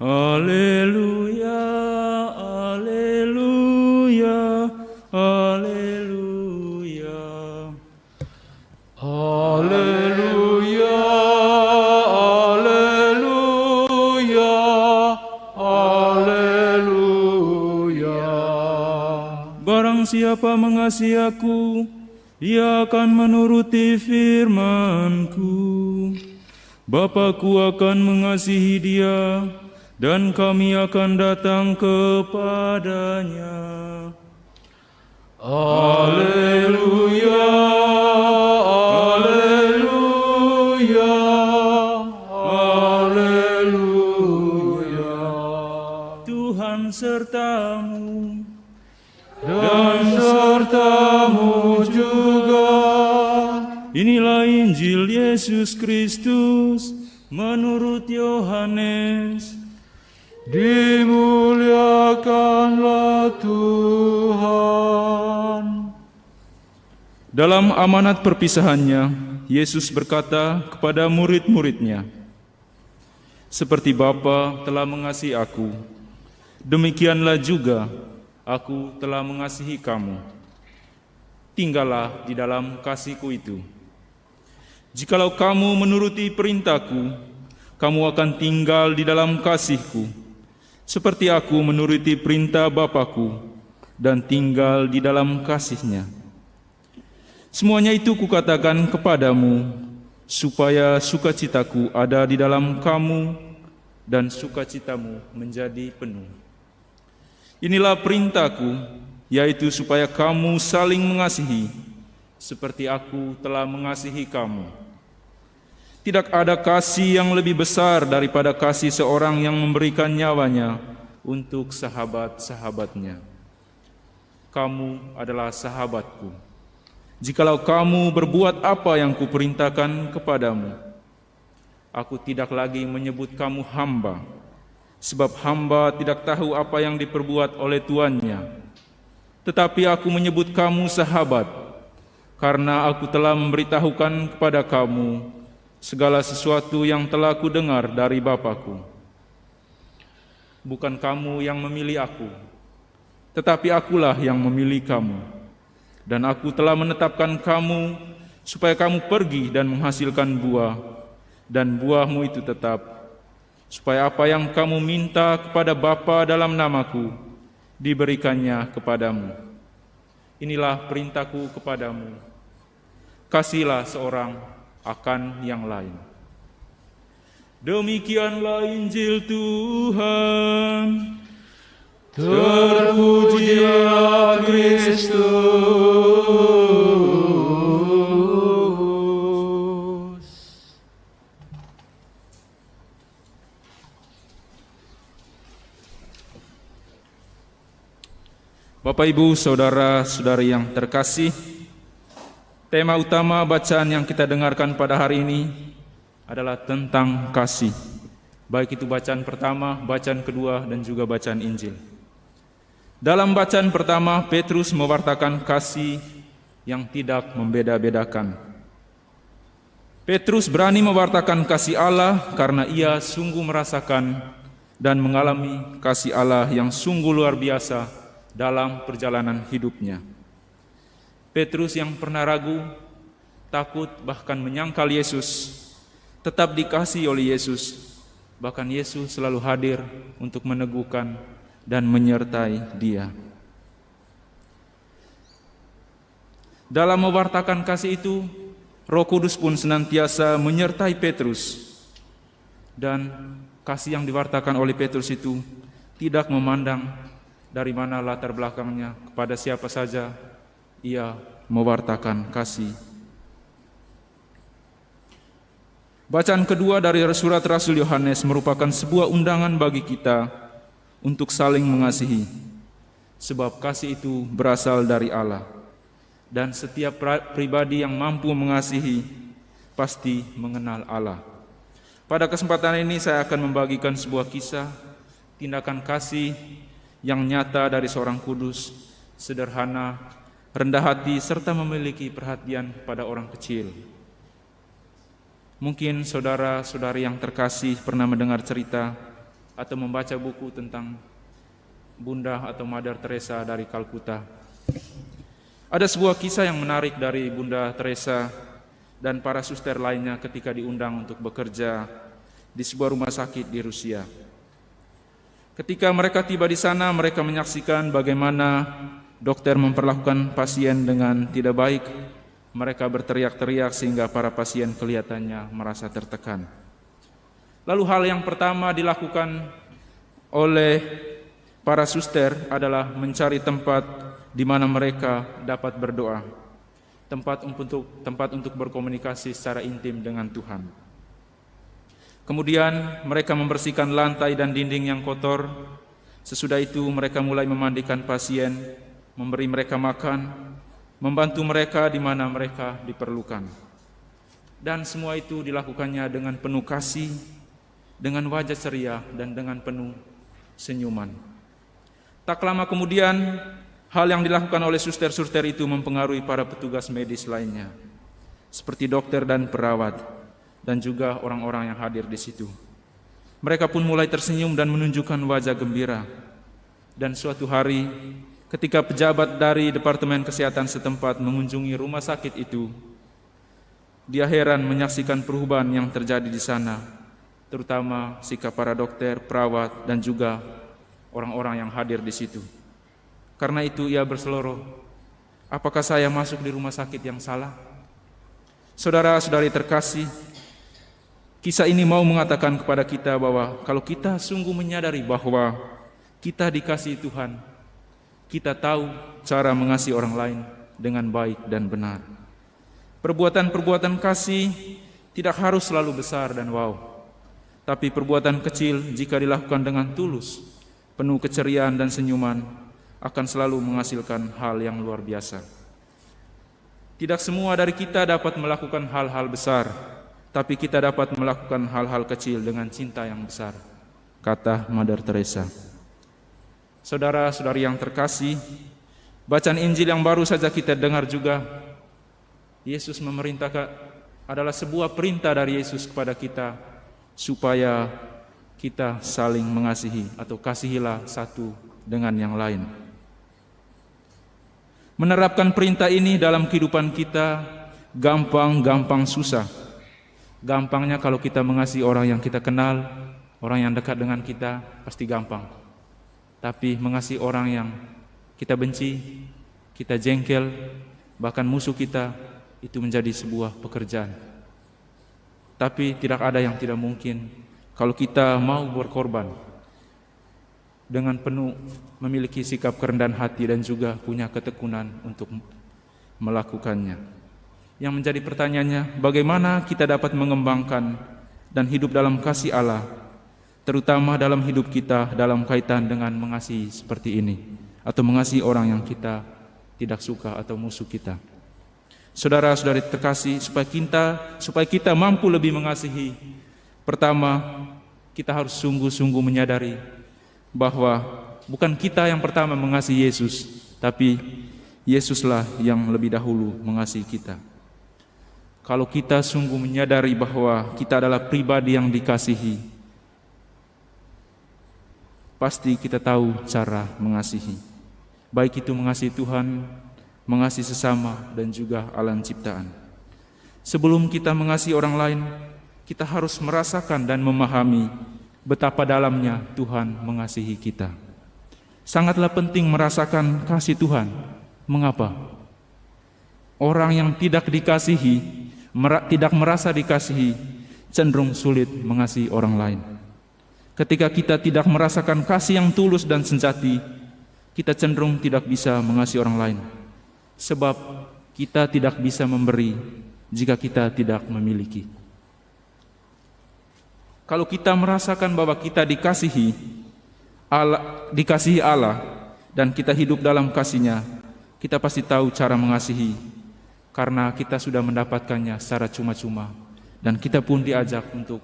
Haleluya, haleluya, haleluya. Haleluya, haleluya, haleluya. Barang siapa mengasihi aku, ia akan menuruti firman-Ku. Bapa-Ku akan mengasihi dia, dan kami akan datang kepadanya. Haleluya, haleluya, haleluya. Tuhan sertamu, Dan sertamu juga. Inilah Injil Yesus Kristus menurut Yohanes. Dimuliakanlah Tuhan. Dalam amanat perpisahannya, Yesus berkata kepada murid-muridnya, "Seperti Bapa telah mengasihi aku, demikianlah juga aku telah mengasihi kamu. Tinggallah di dalam kasih-Ku itu. Jikalau kamu menuruti perintah-Ku, kamu akan tinggal di dalam kasih-Ku, seperti aku menuruti perintah Bapa-Ku dan tinggal di dalam kasih-Nya. Semuanya itu kukatakan kepadamu, supaya sukacitaku ada di dalam kamu dan sukacitamu menjadi penuh. Inilah perintahku, yaitu supaya kamu saling mengasihi, seperti aku telah mengasihi kamu. Tidak ada kasih yang lebih besar daripada kasih seorang yang memberikan nyawanya untuk sahabat-sahabatnya. Kamu adalah sahabatku, jikalau kamu berbuat apa yang kuperintahkan kepadamu. Aku tidak lagi menyebut kamu hamba, sebab hamba tidak tahu apa yang diperbuat oleh tuannya. Tetapi aku menyebut kamu sahabat, karena aku telah memberitahukan kepada kamu segala sesuatu yang telah kudengar dari Bapa-Ku. Bukan kamu yang memilih aku, tetapi akulah yang memilih kamu. Dan aku telah menetapkan kamu supaya kamu pergi dan menghasilkan buah, dan buahmu itu tetap, supaya apa yang kamu minta kepada Bapa dalam namaku, diberikannya kepadamu. Inilah perintahku kepadamu, kasihilah seorang akan yang lain." Demikianlah Injil Tuhan. Terpujilah Kristus. Bapak, Ibu, Saudara-saudari yang terkasih, tema utama bacaan yang kita dengarkan pada hari ini adalah tentang kasih. Baik itu bacaan pertama, bacaan kedua, dan juga bacaan Injil. Dalam bacaan pertama, Petrus mewartakan kasih yang tidak membeda-bedakan. Petrus berani mewartakan kasih Allah karena ia sungguh merasakan dan mengalami kasih Allah yang sungguh luar biasa dalam perjalanan hidupnya. Petrus yang pernah ragu, takut, bahkan menyangkal Yesus, tetap dikasihi oleh Yesus. Bahkan Yesus selalu hadir untuk meneguhkan dan menyertai dia. Dalam mewartakan kasih itu, Roh Kudus pun senantiasa menyertai Petrus. Dan kasih yang diwartakan oleh Petrus itu tidak memandang dari mana latar belakangnya, kepada siapa saja ia mewartakan kasih. Bacaan kedua dari surat Rasul Yohanes merupakan sebuah undangan bagi kita untuk saling mengasihi, sebab kasih itu berasal dari Allah, dan setiap pribadi yang mampu mengasihi pasti mengenal Allah. Pada kesempatan ini saya akan membagikan sebuah kisah tindakan kasih yang nyata dari seorang kudus, sederhana, rendah hati, serta memiliki perhatian pada orang kecil. Mungkin saudara-saudari yang terkasih pernah mendengar cerita atau membaca buku tentang Bunda atau Mother Teresa dari Kalkuta. Ada sebuah kisah yang menarik dari Bunda Teresa dan para suster lainnya ketika diundang untuk bekerja di sebuah rumah sakit di Rusia. Ketika mereka tiba di sana, mereka menyaksikan bagaimana dokter memperlakukan pasien dengan tidak baik. Mereka berteriak-teriak sehingga para pasien kelihatannya merasa tertekan. Lalu hal yang pertama dilakukan oleh para suster adalah mencari tempat di mana mereka dapat berdoa, tempat untuk berkomunikasi secara intim dengan Tuhan. Kemudian mereka membersihkan lantai dan dinding yang kotor. Sesudah itu mereka mulai memandikan pasien, memberi mereka makan, membantu mereka di mana mereka diperlukan. Dan semua itu dilakukannya dengan penuh kasih, dengan wajah ceria dan dengan penuh senyuman. Tak lama kemudian, hal yang dilakukan oleh suster-suster itu mempengaruhi para petugas medis lainnya, seperti dokter dan perawat, dan juga orang-orang yang hadir di situ. Mereka pun mulai tersenyum dan menunjukkan wajah gembira. Dan suatu hari, ketika pejabat dari Departemen Kesehatan setempat mengunjungi rumah sakit itu, dia heran menyaksikan perubahan yang terjadi di sana, terutama sikap para dokter, perawat, dan juga orang-orang yang hadir di situ. Karena itu ia berseloroh, apakah saya masuk di rumah sakit yang salah? Saudara-saudari terkasih, kisah ini mau mengatakan kepada kita bahwa kalau kita sungguh menyadari bahwa kita dikasihi Tuhan, kita tahu cara mengasihi orang lain dengan baik dan benar. Perbuatan-perbuatan kasih tidak harus selalu besar dan wow. Tapi perbuatan kecil jika dilakukan dengan tulus, penuh keceriaan dan senyuman, akan selalu menghasilkan hal yang luar biasa. Tidak semua dari kita dapat melakukan hal-hal besar, tapi kita dapat melakukan hal-hal kecil dengan cinta yang besar, kata Mother Teresa. Saudara-saudari yang terkasih, bacaan Injil yang baru saja kita dengar juga, Yesus memerintahkan, adalah sebuah perintah dari Yesus kepada kita, supaya kita saling mengasihi atau kasihilah satu dengan yang lain. Menerapkan perintah ini dalam kehidupan kita gampang susah. Gampangnya kalau kita mengasihi orang yang kita kenal, orang yang dekat dengan kita, pasti gampang. Tapi mengasihi orang yang kita benci, kita jengkel, bahkan musuh kita, itu menjadi sebuah pekerjaan. Tapi tidak ada yang tidak mungkin kalau kita mau berkorban dengan penuh memiliki sikap kerendahan hati dan juga punya ketekunan untuk melakukannya. Yang menjadi pertanyaannya, bagaimana kita dapat mengembangkan dan hidup dalam kasih Allah, terutama dalam hidup kita dalam kaitan dengan mengasihi seperti ini, atau mengasihi orang yang kita tidak suka atau musuh kita. Saudara-saudari terkasih, supaya kita mampu lebih mengasihi, pertama, kita harus sungguh-sungguh menyadari bahwa bukan kita yang pertama mengasihi Yesus, tapi Yesuslah yang lebih dahulu mengasihi kita. Kalau kita sungguh menyadari bahwa kita adalah pribadi yang dikasihi, pasti kita tahu cara mengasihi. Baik itu mengasihi Tuhan, mengasihi sesama, dan juga alam ciptaan. Sebelum kita mengasihi orang lain, kita harus merasakan dan memahami betapa dalamnya Tuhan mengasihi kita. Sangatlah penting merasakan kasih Tuhan. Mengapa? Orang yang tidak dikasihi, tidak merasa dikasihi, cenderung sulit mengasihi orang lain. Ketika kita tidak merasakan kasih yang tulus dan sejati, kita cenderung tidak bisa mengasihi orang lain. Sebab kita tidak bisa memberi jika kita tidak memiliki. Kalau kita merasakan bahwa kita dikasihi Allah dan kita hidup dalam kasih-Nya, kita pasti tahu cara mengasihi karena kita sudah mendapatkannya secara cuma-cuma dan kita pun diajak untuk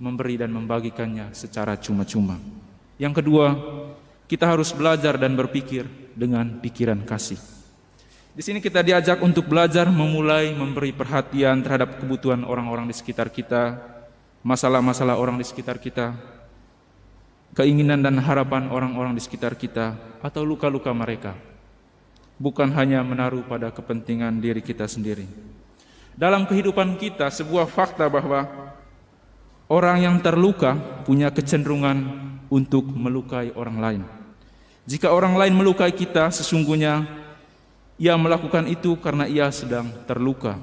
memberi dan membagikannya secara cuma-cuma. Yang kedua, kita harus belajar dan berpikir dengan pikiran kasih. Di sini kita diajak untuk belajar memulai memberi perhatian terhadap kebutuhan orang-orang di sekitar kita, masalah-masalah orang di sekitar kita. keinginan dan harapan orang-orang di sekitar kita, atau luka-luka mereka. Bukan hanya menaruh pada kepentingan diri kita sendiri. Dalam kehidupan kita, sebuah fakta bahwa orang yang terluka punya kecenderungan untuk melukai orang lain. Jika orang lain melukai kita, sesungguhnya ia melakukan itu karena ia sedang terluka.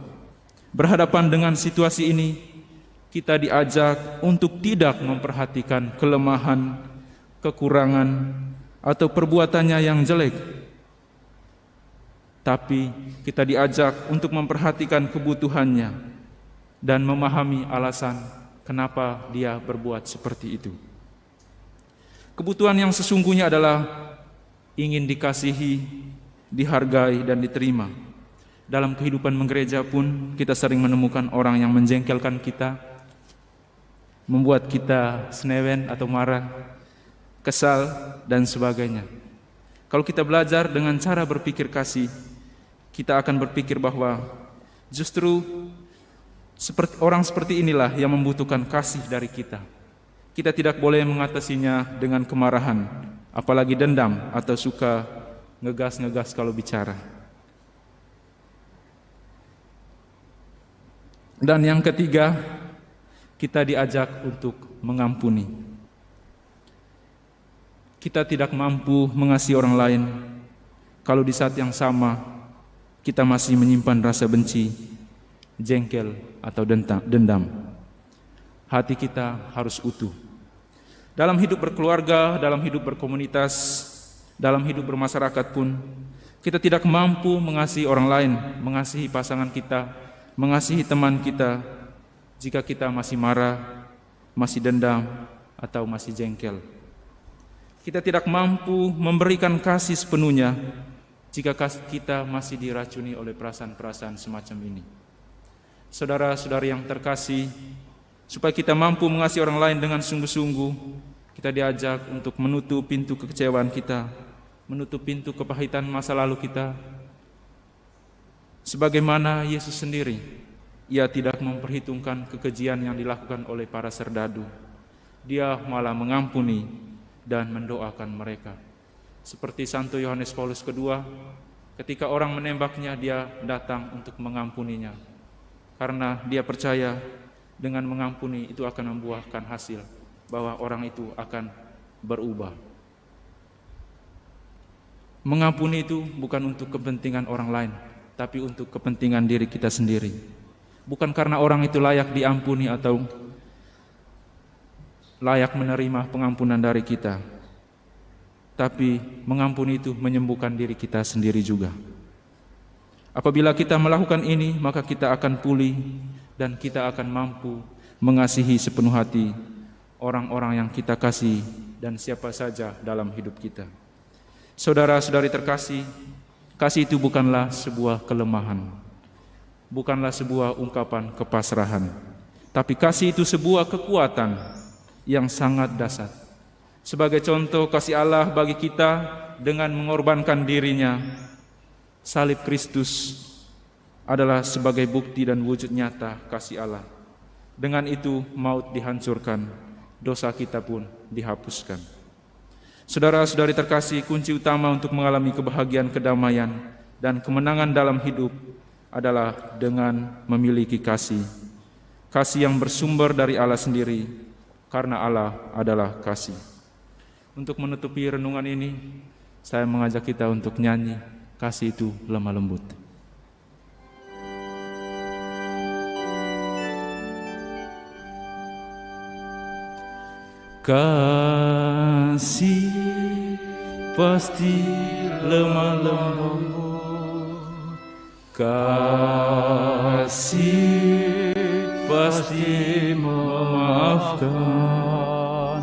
Berhadapan dengan situasi ini, kita diajak untuk tidak memperhatikan kelemahan, kekurangan, atau perbuatannya yang jelek. Tapi kita diajak untuk memperhatikan kebutuhannya dan memahami alasan kenapa dia berbuat seperti itu. Kebutuhan yang sesungguhnya adalah ingin dikasihi, dihargai, dan diterima. Dalam kehidupan menggereja pun kita sering menemukan orang yang menjengkelkan kita, membuat kita senewen atau marah, kesal, dan sebagainya. Kalau kita belajar dengan cara berpikir kasih, kita akan berpikir bahwa justru orang seperti inilah yang membutuhkan kasih dari kita. Kita tidak boleh mengatasinya dengan kemarahan, apalagi dendam atau suka ngegas-ngegas kalau bicara. Dan yang ketiga, kita diajak untuk mengampuni. Kita tidak mampu mengasihi orang lain kalau di saat yang sama kita masih menyimpan rasa benci, jengkel, atau dendam. Hati kita harus utuh. Dalam hidup berkeluarga, dalam hidup berkomunitas, dalam hidup bermasyarakat pun, kita tidak mampu mengasihi orang lain, mengasihi pasangan kita, mengasihi teman kita, jika kita masih marah, masih dendam, atau masih jengkel. Kita tidak mampu memberikan kasih sepenuhnya jika kita masih diracuni oleh perasaan-perasaan semacam ini. Saudara-saudari yang terkasih, supaya kita mampu mengasihi orang lain dengan sungguh-sungguh, kita diajak untuk menutup pintu kekecewaan kita, menutup pintu kepahitan masa lalu kita. Sebagaimana Yesus sendiri, Ia tidak memperhitungkan kekejian yang dilakukan oleh para serdadu. Dia malah mengampuni dan mendoakan mereka. Seperti Santo Yohanes Paulus II, ketika orang menembaknya, dia datang untuk mengampuninya. Karena dia percaya dengan mengampuni itu akan membuahkan hasil, bahwa orang itu akan berubah. Mengampuni itu bukan untuk kepentingan orang lain, tapi untuk kepentingan diri kita sendiri. Bukan karena orang itu layak diampuni atau layak menerima pengampunan dari kita, tapi mengampuni itu menyembuhkan diri kita sendiri juga. Apabila kita melakukan ini, maka kita akan pulih dan kita akan mampu mengasihi sepenuh hati orang-orang yang kita kasih dan siapa saja dalam hidup kita. Saudara-saudari terkasih, kasih itu bukanlah sebuah kelemahan, bukanlah sebuah ungkapan kepasrahan, tapi kasih itu sebuah kekuatan yang sangat dahsyat. Sebagai contoh kasih Allah bagi kita dengan mengorbankan dirinya, salib Kristus adalah sebagai bukti dan wujud nyata kasih Allah. Dengan itu maut dihancurkan, dosa kita pun dihapuskan. Saudara-saudari terkasih, kunci utama untuk mengalami kebahagiaan, kedamaian, dan kemenangan dalam hidup adalah dengan memiliki kasih. Kasih yang bersumber dari Allah sendiri, karena Allah adalah kasih. Untuk menutupi renungan ini, saya mengajak kita untuk nyanyi Kasih Itu Lemah Lembut. Kasih pasti lemah lembut, kasih pasti memaafkan,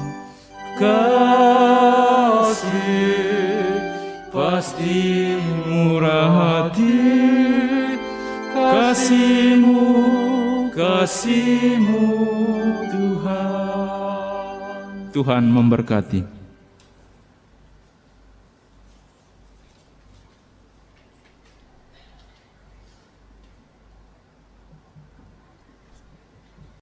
kasih pasti murah hati, kasih-Mu Tuhan. Tuhan memberkati.